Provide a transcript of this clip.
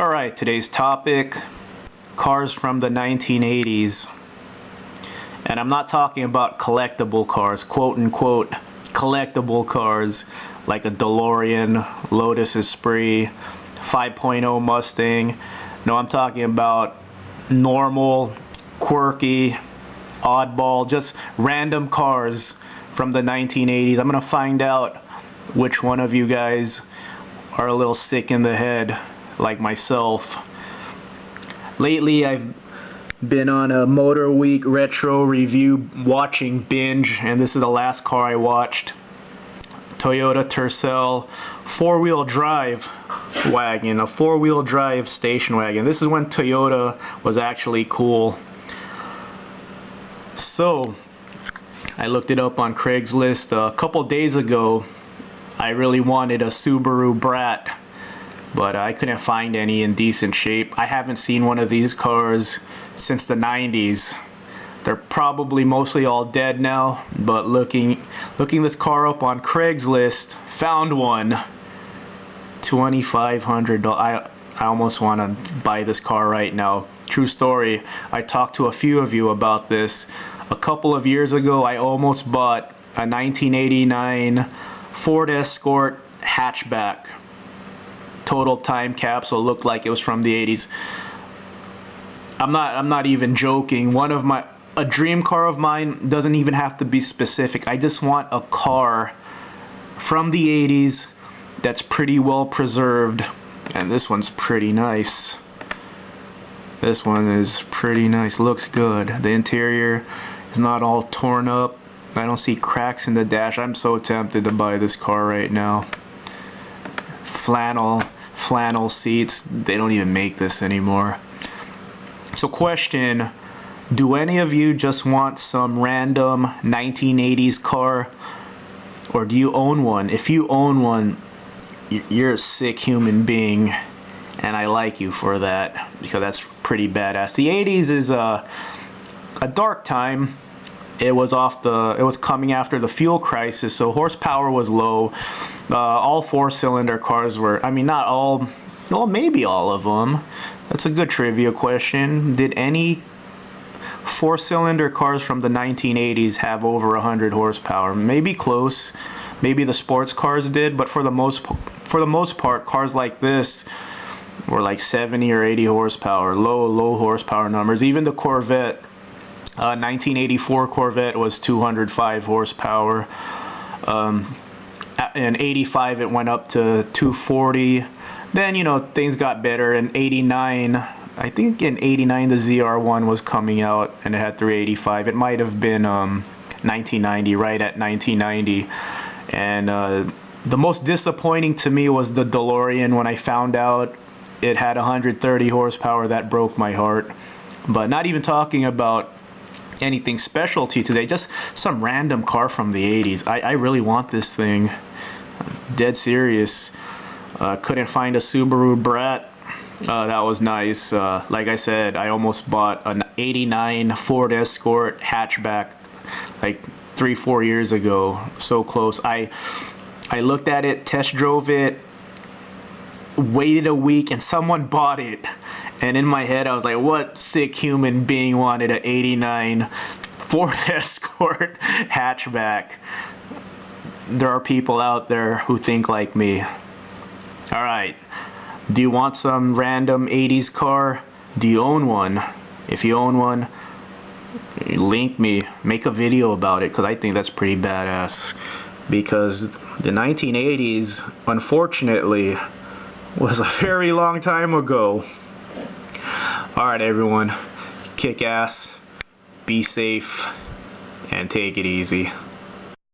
Alright, today's topic, cars from the 1980s. And I'm not talking about collectible cars, quote unquote collectible cars like a DeLorean, Lotus Esprit, 5.0 Mustang. No, I'm talking about normal, quirky, oddball, just random cars from the 1980s. I'm gonna find out which one of you guys are a little sick in the head like myself. Lately I've been on a Motor Week retro review watching binge, and this is the last car I watched. Toyota Tercel four-wheel drive wagon, a four-wheel drive station wagon. This is when Toyota was actually cool. So I looked it up on Craigslist a couple days ago. I really wanted a Subaru Brat, but I couldn't find any in decent shape. I haven't seen one of these cars since the 90s. They're probably mostly all dead now, but looking this car up on Craigslist, found one. $2,500. I almost want to buy this car right now. True story. I talked to a few of you about this. A couple of years ago, I almost bought a 1989 Ford Escort hatchback. Total time capsule, looked like it was from the 80s. I'm not even joking. A dream car of mine doesn't even have to be specific. I just want a car from the 80s that's pretty well preserved. And this one's pretty nice. This one is pretty nice, looks good. The interior is not all torn up. I don't see cracks in the dash. I'm so tempted to buy this car right now. Flannel seats. They don't even make this anymore. So question, do any of you just want some random 1980s car, or do you own one? If you own one, you're a sick human being, and I like you for that, because that's pretty badass. The 80s is a dark time. It was coming after the fuel crisis, so horsepower was low. All four-cylinder cars were, I mean, not all, well, maybe all of them. That's a good trivia question. Did any four-cylinder cars from the 1980s have over 100 horsepower? Maybe close. Maybe the sports cars did, but for the most part, cars like this were like 70 or 80 horsepower, low horsepower numbers. Even the Corvette, 1984 Corvette was 205 horsepower. In 85 it went up to 240. Then, you know, things got better. In 89, I think in 89 the ZR1 was coming out and it had 385. It might have been 1990, right at 1990. And the most disappointing to me was the DeLorean. When I found out it had 130 horsepower, that broke my heart. But not even talking about anything specialty today, just some random car from the 80s. I really want this thing. Dead serious. Couldn't find a Subaru Brat. That was nice. Like I said, I almost bought an 89 Ford Escort hatchback like 3-4 years ago. So close. I looked at it, test drove it, waited a week, and someone bought it. And in my head I was like, what sick human being wanted an 89 Ford Escort hatchback? There are people out there who think like me. Alright, do you want some random 80s car? Do you own one? If you own one, link me, make a video about it, because I think that's pretty badass. Because the 1980s, unfortunately, was a very long time ago. Alright everyone, kick ass, be safe, and take it easy.